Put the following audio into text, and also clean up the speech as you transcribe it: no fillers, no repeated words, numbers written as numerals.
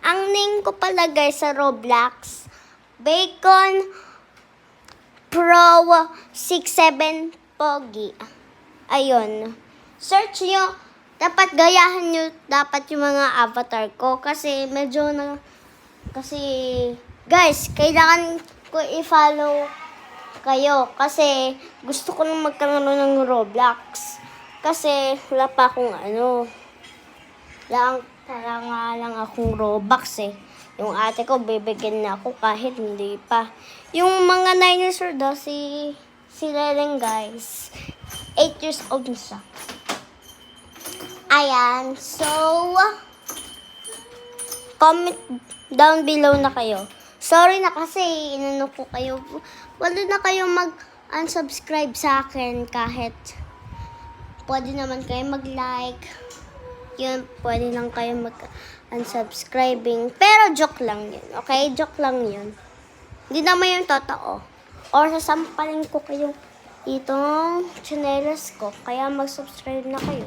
Ang name ko pala guys sa Roblox, Bacon Pro 67 Pogi. Ayun. Search nyo. Dapat gayahan nyo dapat yung mga avatar ko. Kasi medyo na... Kasi... Guys, kailangan ko i-follow kayo. Kasi gusto ko nang magkaroon ng Roblox. Kasi wala pa akong ano... Para nga lang akong Robux eh. Yung ate ko, bibigyan na ako kahit hindi pa. Yung mga 9 years old daw, si Leleng guys. 8 years old na siya. Ayan. So, comment down below na kayo. Sorry na kasi inano ko kayo. Wala na kayo mag-unsubscribe sa akin kahit pwede naman kayo mag-like. Yun, pwede lang kayo mag-unsubscribing. Pero joke lang yun, okay? Joke lang yun. Hindi naman yung totoo. Or sasampalin ko kayo itong chanelas ko. Kaya mag-subscribe na kayo.